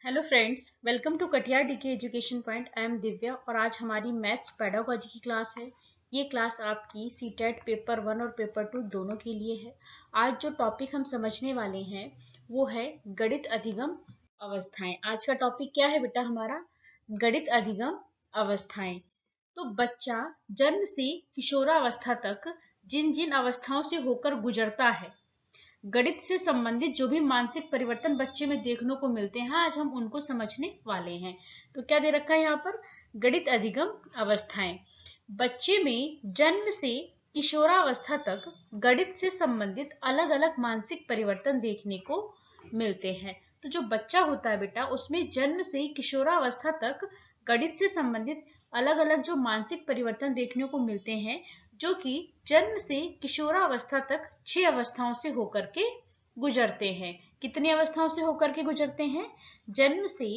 Hello friends, welcome to Katiyar DK education point. I am Divya और आज हमारी मैथ्स पेडागोजी की क्लास है। ये क्लास आपकी सीटेट पेपर 1 और पेपर 2 दोनों के लिए है। आज जो टॉपिक हम समझने वाले हैं वो है गणित अधिगम अवस्थाएं। आज का टॉपिक क्या है बेटा हमारा? गणित अधिगम अवस्थाएं। तो बच्चा जन्म से किशोरावस्था तक जिन जिन अवस्थाओं से होकर गुजरता है, गणित से संबंधित जो भी मानसिक परिवर्तन बच्चे में देखने को मिलते हैं, आज हम उनको समझने वाले हैं। तो क्या दे रखा है यहाँ पर? गणित अधिगम अवस्थाएं। बच्चे में जन्म से किशोरावस्था तक गणित से संबंधित अलग अलग मानसिक परिवर्तन देखने को मिलते हैं। तो जो बच्चा होता है बेटा, उसमें जन्म से किशोरावस्था तक गणित से संबंधित अलग अलग जो मानसिक परिवर्तन देखने को मिलते हैं, जो कि जन्म से किशोरावस्था तक 6 अवस्थाओं से होकर के गुजरते हैं। कितनी अवस्थाओं से होकर के गुजरते हैं? जन्म से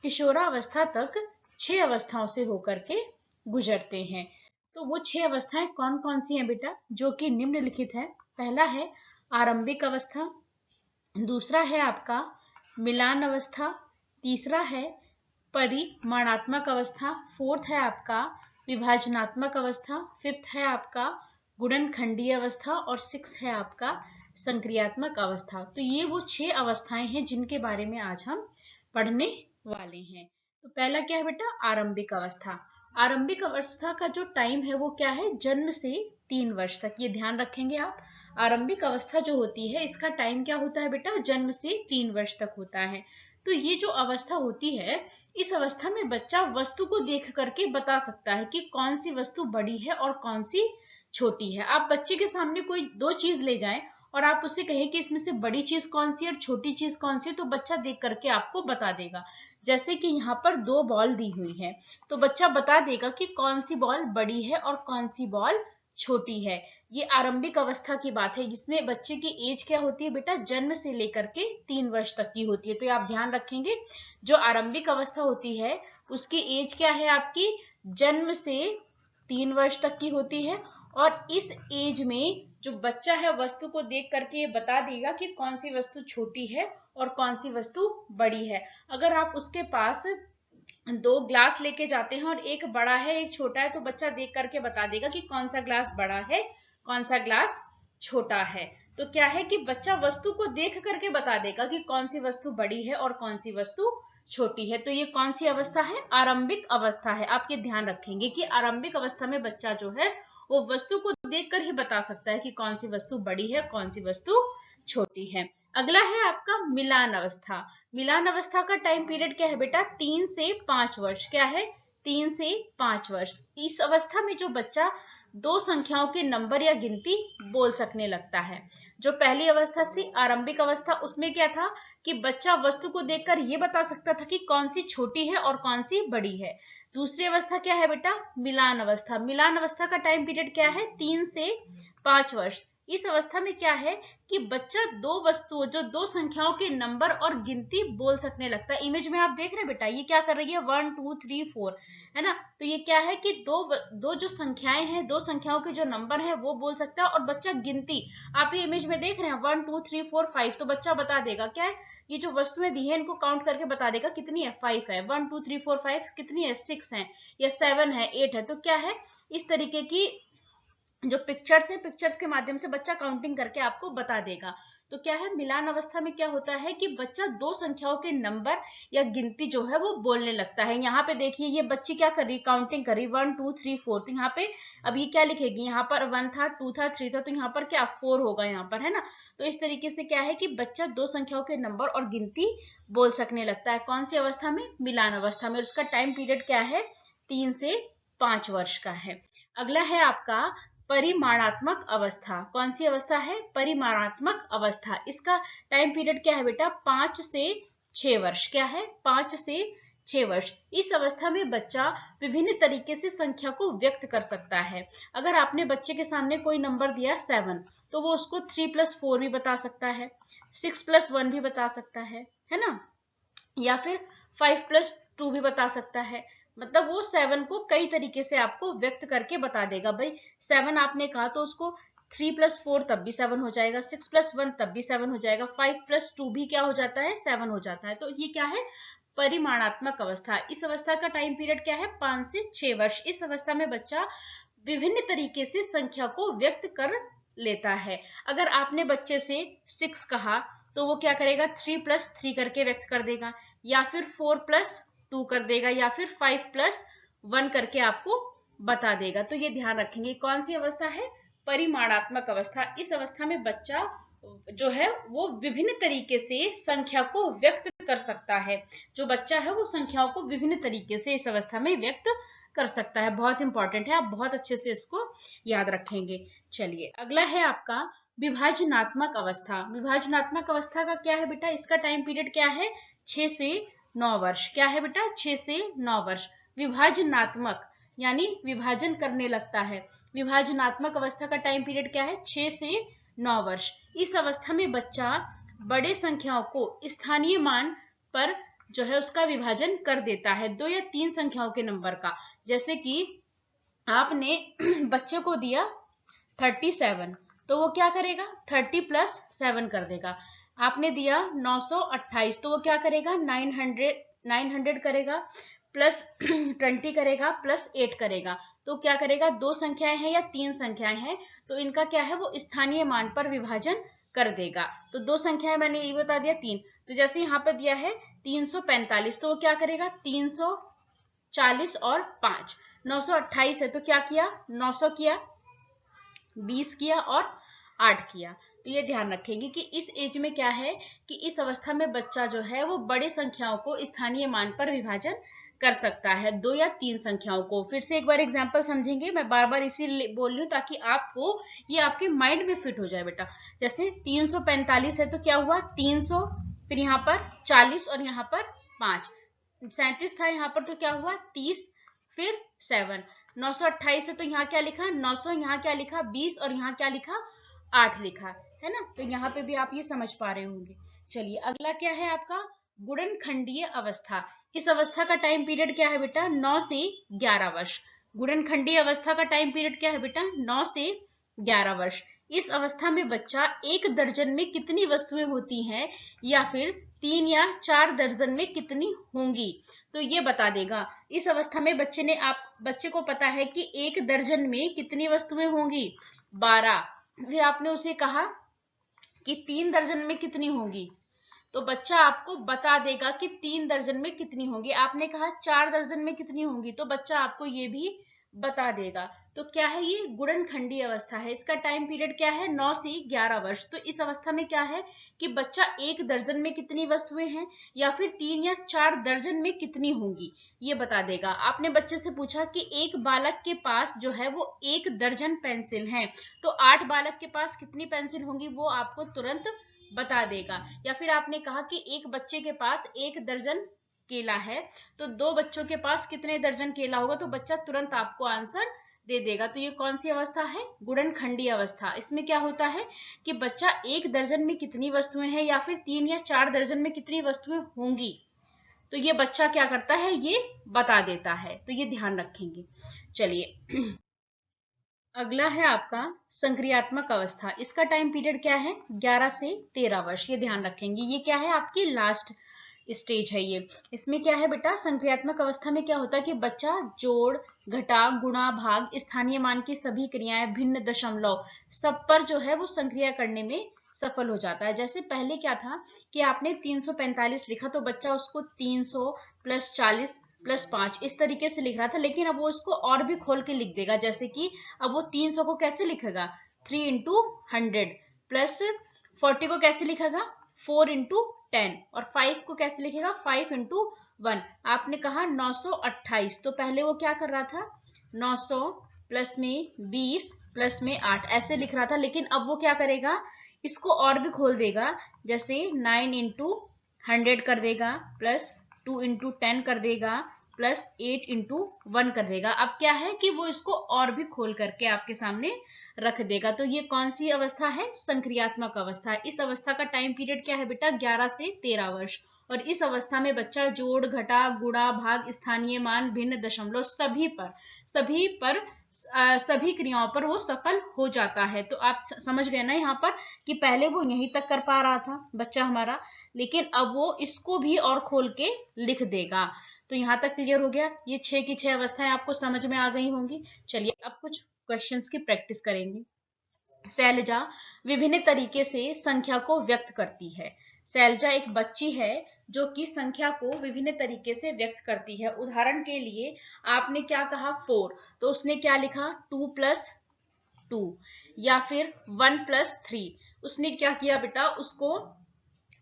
किशोरावस्था तक 6 अवस्थाओं से होकर के गुजरते हैं। तो वो 6 अवस्थाएं कौन कौन सी हैं बेटा? जो कि निम्नलिखित है। पहला है आरंभिक अवस्था, दूसरा है आपका मिलान अवस्था, तीसरा है परिमाणात्मक अवस्था, फोर्थ है आपका विभाजनात्मक अवस्था, फिफ्थ है आपका गुणनखंडीय अवस्था और सिक्स है आपका संक्रियात्मक अवस्था। तो ये वो 6 अवस्थाएं हैं जिनके बारे में आज हम पढ़ने वाले हैं। तो पहला क्या है बेटा? आरंभिक अवस्था। आरंभिक अवस्था का जो टाइम है वो क्या है? जन्म से 3 वर्ष तक। ये ध्यान रखेंगे आप। आरंभिक अवस्था जो होती है इसका टाइम क्या होता है बेटा? जन्म से 3 वर्ष तक होता है। तो ये जो अवस्था होती है, इस अवस्था में बच्चा वस्तु को देख करके बता सकता है कि कौन सी वस्तु बड़ी है और कौन सी छोटी है। आप बच्चे के सामने कोई दो चीज ले जाएं और आप उससे कहें कि इसमें से बड़ी चीज कौन सी है और छोटी चीज कौन सी है, तो बच्चा देख करके आपको बता देगा। जैसे कि यहाँ पर 2 बॉल दी हुई है, तो बच्चा बता देगा कि कौन सी बॉल बड़ी है और कौन सी बॉल छोटी है। ये आरंभिक अवस्था की बात है। इसमें बच्चे की एज क्या होती है बेटा? जन्म से लेकर के 3 वर्ष तक की होती है। तो ये आप ध्यान रखेंगे, जो आरंभिक अवस्था होती है उसकी एज क्या है आपकी? जन्म से 3 वर्ष तक की होती है। और इस एज में जो बच्चा है वस्तु को देख करके ये बता देगा कि कौन सी वस्तु छोटी है और कौन सी वस्तु बड़ी है। अगर आप उसके पास 2 ग्लास लेके जाते हैं और एक बड़ा है एक छोटा है, तो बच्चा देख करके बता देगा कि कौन सा ग्लास बड़ा है कौन सा ग्लास छोटा है। तो क्या है कि बच्चा वस्तु को देख करके बता देगा कि कौन सी वस्तु बड़ी है और कौन सी वस्तु छोटी है। तो ये कौन सी अवस्था है? आरंभिक अवस्था है। आप ये ध्यान रखेंगे कि आरंभिक अवस्था में बच्चा जो है वो वस्तु को देखकर ही बता सकता है कि कौन सी वस्तु बड़ी है कौन सी वस्तु छोटी है। अगला है आपका मिलान अवस्था। मिलान अवस्था का टाइम पीरियड क्या है बेटा? 3 से 5 वर्ष। क्या है? 3 से 5 वर्ष। इस अवस्था में जो बच्चा 2 संख्याओं के नंबर या गिनती बोल सकने लगता है। जो पहली अवस्था थी आरंभिक अवस्था, उसमें क्या था कि बच्चा वस्तु को देखकर ये बता सकता था कि कौन सी छोटी है और कौन सी बड़ी है। दूसरी अवस्था क्या है बेटा? मिलान अवस्था। मिलान अवस्था का टाइम पीरियड क्या है? 3 से 5 वर्ष। इस अवस्था में क्या है कि बच्चा 2 वस्तुओं, जो 2 संख्याओं के नंबर और गिनती बोल सकने लगता है। इमेज में आप देख रहे हैं बेटा, ये क्या कर रही है? 1 2 3 4, है ना? तो ये क्या है कि दो जो संख्याएं हैं, 2 संख्याओं के जो नंबर है वो बोल सकता है। और बच्चा गिनती, आप ये इमेज में देख रहे हैं 1 2 3 4 5, तो बच्चा बता देगा क्या है? ये जो वस्तुएं दी है इनको काउंट करके बता देगा कितनी है? 5 है। 1 2 3 4 5 कितनी है? 6 है या 7 है, 8 है। तो क्या है, इस तरीके की जो पिक्चर्स है, पिक्चर्स के माध्यम से बच्चा काउंटिंग करके आपको बता देगा। तो क्या है, मिलान अवस्था में क्या होता है कि बच्चा 2 संख्याओं के नंबर या गिनती जो है वो बोलने लगता है। यहाँ पे देखिए ये बच्ची क्या कर रही? काउंटिंग कर रही, 1 2 3 4। तो यहाँ पे अब ये क्या लिखेगी? यहाँ पर 1 था, 2 था, 3 था, तो यहाँ पर क्या 4 होगा यहाँ पर, है ना? तो इस तरीके से क्या है कि बच्चा 2 संख्याओं के नंबर और गिनती बोल सकने लगता है। कौन सी अवस्था में? मिलान अवस्था में। और उसका टाइम पीरियड क्या है? 3 से 5 वर्ष का है। अगला है आपका परिमाणात्मक अवस्था। कौन सी अवस्था है? परिमाणात्मक अवस्था। इसका टाइम पीरियड क्या है बेटा? 5 से 6 वर्ष। क्या है? 5 से 6 वर्ष। इस अवस्था में बच्चा विभिन्न तरीके से संख्या को व्यक्त कर सकता है। अगर आपने बच्चे के सामने कोई नंबर दिया 7, तो वो उसको 3 + 4 भी बता सकता है, 6 + 1 भी बता सकता है ना? या फिर 5 + 2 भी बता सकता है। मतलब वो 7 को कई तरीके से आपको व्यक्त करके बता देगा। भाई 7 आपने कहा तो उसको 3 + 4 तब भी 7 हो जाएगा, 6 + 1 तब भी 7 हो जाएगा, 5 + 2 भी क्या हो जाता है? 7 हो जाता है। तो ये क्या है? परिमाणात्मक अवस्था, इस अवस्था का टाइम पीरियड क्या है? 5 से 6 वर्ष। इस अवस्था में बच्चा विभिन्न तरीके से संख्या को व्यक्त कर लेता है। अगर आपने बच्चे से 6 कहा तो वो क्या करेगा? 3 + 3 करके व्यक्त कर देगा, या फिर 4 + 2 कर देगा, या फिर 5 + 1 करके आपको बता देगा। तो ये ध्यान रखेंगे। कौन सी अवस्था है? परिमाणात्मक अवस्था। इस अवस्था में बच्चा जो है वो विभिन्न तरीके से संख्या को व्यक्त कर सकता है। जो बच्चा है वो संख्याओं को विभिन्न तरीके से इस अवस्था में व्यक्त कर सकता है। बहुत इंपॉर्टेंट है, आप बहुत अच्छे से इसको याद रखेंगे। चलिए अगला है आपका विभाजनात्मक अवस्था। विभाजनात्मक अवस्था का क्या है बेटा? इसका टाइम पीरियड क्या है? 6 से 9 वर्ष। क्या है बेटा? 6 से 9 वर्ष। विभाजनात्मक यानी विभाजन करने लगता है। विभाजनात्मक अवस्था का टाइम पीरियड क्या है? 6 से 9 वर्ष। इस अवस्था में बच्चा बड़े संख्याओं को स्थानीय मान पर जो है उसका विभाजन कर देता है, 2 या 3 संख्याओं के नंबर का। जैसे कि आपने बच्चे को दिया 37, तो वो क्या करेगा? 30 + 7 कर देगा। आपने दिया 928, तो वो क्या करेगा? 900 करेगा, +20 करेगा, +8 करेगा। तो क्या करेगा? 2 संख्याएं हैं या 3 संख्याएं हैं, तो इनका क्या है? वो स्थानीय मान पर विभाजन कर देगा। तो 2 संख्याएं मैंने ये बता दिया, 3। तो जैसे यहाँ पे दिया है 345, तो वो क्या करेगा? 340 और 5। 928 है तो क्या किया? 900 किया, 20 किया और 8 किया। तो ये ध्यान रखेंगे कि इस एज में क्या है कि इस अवस्था में बच्चा जो है वो बड़े संख्याओं को स्थानीय मान पर विभाजन कर सकता है, 2 या 3 संख्याओं को। फिर से एक बार एग्जांपल समझेंगे, मैं बार बार इसी बोल रही हूँ ताकि आपको ये आपके माइंड में फिट हो जाए बेटा। जैसे 345 है तो क्या हुआ? 300, फिर यहाँ पर 40 और यहाँ पर 5। 37 था यहाँ पर तो क्या हुआ? 30, फिर 7। 928 है तो यहाँ क्या लिखा? 900, यहाँ क्या लिखा? 20 और यहाँ क्या लिखा? 8 लिखा है ना। तो यहाँ पे भी आप ये समझ पा रहे होंगे। चलिए अगला क्या है आपका? गुणनखंडीय अवस्था। इस अवस्था का टाइम पीरियड क्या है बेटा? 9 से 11 वर्ष। गुणनखंडीय अवस्था का टाइम पीरियड क्या है बेटा? 9 से 11 वर्ष। इस अवस्था में बच्चा 1 दर्जन में कितनी वस्तुएं होती हैं, या फिर 3 या 4 दर्जन में कितनी होंगी, तो ये बता देगा। इस अवस्था में बच्चे को पता है कि 1 दर्जन में कितनी वस्तुएं होंगी? 12। फिर आपने उसे कहा कि 3 दर्जन में कितनी होंगी, तो बच्चा आपको बता देगा कि 3 दर्जन में कितनी होंगी। आपने कहा 4 दर्जन में कितनी होंगी, तो बच्चा आपको ये भी बता देगा। तो क्या है? ये गुणनखंडीय अवस्था है। इसका टाइम पीरियड क्या है? 9 से 11 वर्ष। तो इस अवस्था में क्या है कि बच्चा 1 दर्जन में कितनी वस्तुएं हैं, या फिर 3 या 4 दर्जन में कितनी होंगी, ये बता देगा। आपने बच्चे से पूछा कि एक बालक के पास जो है वो 1 दर्जन पेंसिल है, तो 8 बालक के पास कितनी पेंसिल होंगी, वो आपको तुरंत बता देगा। या फिर आपने कहा कि एक बच्चे के पास 1 दर्जन केला है, तो 2 बच्चों के पास कितने दर्जन केला होगा, तो बच्चा तुरंत आपको आंसर दे देगा। तो ये कौन सी अवस्था है? गुणनखंडीय अवस्था। इसमें क्या होता है कि बच्चा 1 दर्जन में कितनी वस्तुएं हैं, या फिर 3 या 4 दर्जन में कितनी वस्तुएं होंगी, तो ये बच्चा क्या करता है? ये बता देता है। तो ये ध्यान रखेंगे। चलिए अगला है आपका संक्रियात्मक अवस्था। इसका टाइम पीरियड क्या है? 11 से 13 वर्ष। ये ध्यान रखेंगे। ये क्या है? आपकी लास्ट स्टेज है ये। इसमें क्या है बेटा? संक्रियात्मक अवस्था में क्या होता है कि बच्चा जोड़, घटा, गुणा, भाग, स्थानीय मान की सभी क्रियाएं, भिन्न, दशमलव, सब पर जो है वो संक्रिया करने में सफल हो जाता है। जैसे पहले क्या था कि आपने 345 लिखा, तो बच्चा उसको 300 + 40 + 5 इस तरीके से लिख रहा था, लेकिन अब वो इसको और भी खोल के लिख देगा। जैसे कि अब वो 300 को कैसे लिखेगा? 3 × 100, प्लस 40 को कैसे लिखेगा? 4 × 10, और 5 को कैसे लिखेगा? 5 × 1। आपने कहा 928, तो पहले वो क्या कर रहा था? 900 प्लस में 20 प्लस में 8 ऐसे लिख रहा था, लेकिन अब वो क्या करेगा? इसको और भी खोल देगा। जैसे 9 × 100 कर देगा, प्लस 2 × 10 कर देगा, प्लस 8 × 1 कर देगा। अब क्या है कि वो इसको और भी खोल करके आपके सामने रख देगा। तो ये कौन सी अवस्था है? संक्रियात्मक अवस्था। इस अवस्था का टाइम पीरियड क्या है बेटा? 11 से 13 वर्ष। और इस अवस्था में बच्चा जोड़, घटा, गुणा, भाग, स्थानीय मान, भिन्न, दशमलव सभी पर सभी क्रियाओं पर वो सफल हो जाता है। तो आप समझ गए ना यहाँ पर कि पहले वो यहीं तक कर पा रहा था बच्चा हमारा, लेकिन अब वो इसको भी और खोल के लिख देगा। तो यहाँ तक क्लियर हो गया। ये 6 की 6 अवस्थाएं आपको समझ में आ गई होंगी। चलिए अब कुछ क्वेश्चंस की प्रैक्टिस करेंगे। शैलजा विभिन्न तरीके से संख्या को व्यक्त करती है। शैलजा एक बच्ची है जो कि संख्या को विभिन्न तरीके से व्यक्त करती है। उदाहरण के लिए आपने क्या कहा 4, तो उसने क्या लिखा 2+2, या फिर 1+3। उसने क्या किया बेटा, उसको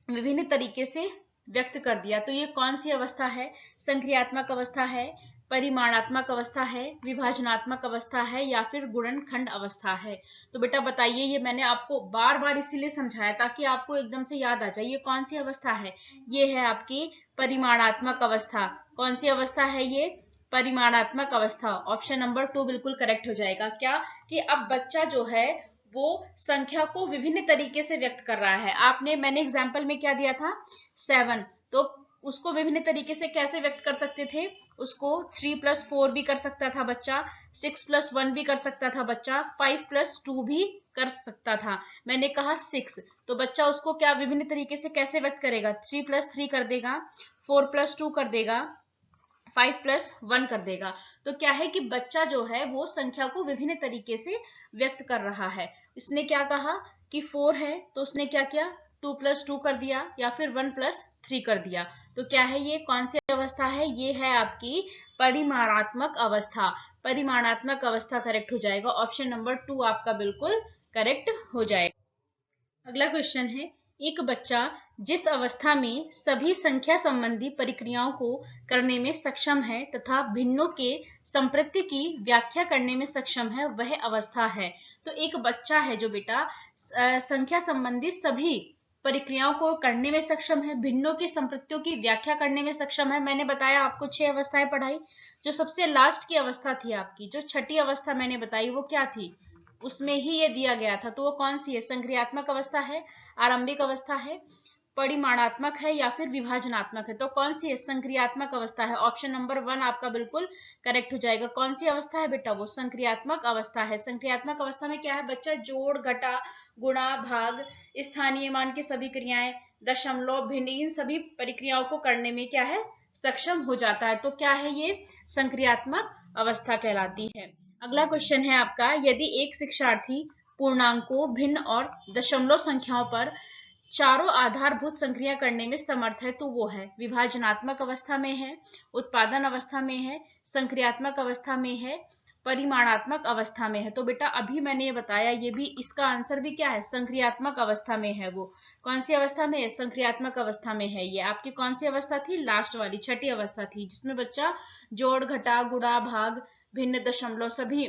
विभिन्न तरीके से व्यक्त कर दिया। तो ये कौन सी अवस्था है? संक्रियात्मक अवस्था है, परिमाणात्मक अवस्था है, विभाजनात्मक अवस्था है, या फिर गुणनखंड अवस्था है? तो बेटा बताइए। ये मैंने आपको बार बार इसीलिए समझाया ताकि आपको एकदम से याद आ जाए। ये कौन सी अवस्था है? ये है आपकी परिमाणात्मक अवस्था। कौन सी अवस्था है ये? परिमाणात्मक अवस्था। ऑप्शन नंबर 2 बिल्कुल करेक्ट हो जाएगा। क्या कि अब बच्चा जो है वो संख्या को विभिन्न तरीके से व्यक्त कर रहा है। मैंने एग्जाम्पल में क्या दिया था 7, तो उसको विभिन्न तरीके से कैसे व्यक्त कर सकते थे? उसको 3+4 भी कर सकता था बच्चा, 6+1 भी कर सकता था बच्चा, 5+2 भी कर सकता था। मैंने कहा 6, तो बच्चा उसको क्या विभिन्न तरीके से कैसे व्यक्त करेगा? 3+3 कर देगा, 4+2 कर देगा, 5+1 कर देगा। तो क्या है कि बच्चा जो है वो संख्या को विभिन्न तरीके से व्यक्त कर रहा है। इसने क्या कहा कि 4 है, तो उसने क्या किया 2+2 कर दिया, या फिर 1+3 कर दिया। तो क्या है ये? कौन सी अवस्था है? ये है आपकी परिमाणात्मक अवस्था। परिमाणात्मक अवस्था करेक्ट हो जाएगा। ऑप्शन नंबर 2 आपका बिल्कुल करेक्ट हो जाएगा। अगला क्वेश्चन है, एक बच्चा जिस अवस्था में सभी संख्या संबंधी प्रक्रियाओं को करने में सक्षम है तथा भिन्नों के संप्रति की व्याख्या करने में सक्षम है, वह अवस्था है। तो एक बच्चा है जो बेटा संख्या संबंधी सभी प्रक्रियाओं को करने में सक्षम है, भिन्नों की संप्रतियों की व्याख्या करने में सक्षम है। मैंने बताया आपको 6 अवस्थाएं पढ़ाई। जो सबसे लास्ट की अवस्था थी आपकी, जो छठी अवस्था मैंने बताई, वो क्या थी? उसमें ही ये दिया गया था। तो वो कौन सी है? संक्रियात्मक अवस्था है, आरंभिक अवस्था है, परिमाणात्मक है, या फिर विभाजनात्मक है? तो कौन सी है? संक्रियात्मक अवस्था है। ऑप्शन नंबर 1 आपका बिल्कुल करेक्ट हो जाएगा। कौन सी अवस्था है बेटा? वो संक्रियात्मक अवस्था है। संक्रियात्मक अवस्था में क्या है? बच्चा जोड़, घटा, गुणा, भाग, स्थानीय मान की सभी क्रियाएं, दशमलव, भिन्न, इन सभी प्रक्रियाओं को करने में क्या है? सक्षम हो जाता है। तो क्या है ये? संक्रियात्मक अवस्था कहलाती है। अगला क्वेश्चन है आपका, यदि एक शिक्षार्थी पूर्णांकों, भिन्न और दशमलव संख्याओं पर चारों आधारभूत संक्रिया करने में समर्थ है, तो वो है विभाजनात्मक अवस्था में है, उत्पादन अवस्था में है, संक्रियात्मक अवस्था में है, परिमाणात्मक अवस्था में है। तो बेटा अभी मैंने ये बताया, ये भी इसका आंसर भी क्या है? संक्रियात्मक अवस्था में है। वो कौन सी अवस्था में है? संक्रियात्मक अवस्था में है। ये आपकी कौन सी अवस्था थी? लास्ट वाली छठी अवस्था थी, जिसमें बच्चा जोड़, घटा, गुणा, भाग, भिन्न, दशमलव सभी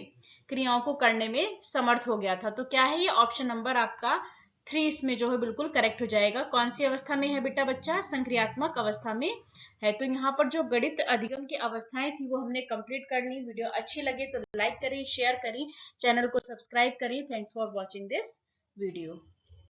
क्रियाओं को करने में समर्थ हो गया था। तो क्या है ये? ऑप्शन नंबर आपका 3 इसमें जो है बिल्कुल करेक्ट हो जाएगा। कौन सी अवस्था में है बेटा बच्चा? संक्रियात्मक अवस्था में है। तो यहाँ पर जो गणित अधिगम की अवस्थाएं थी वो हमने कंप्लीट कर ली। वीडियो अच्छी लगे तो लाइक करें, शेयर करें, चैनल को सब्सक्राइब करें। Thanks for watching this video.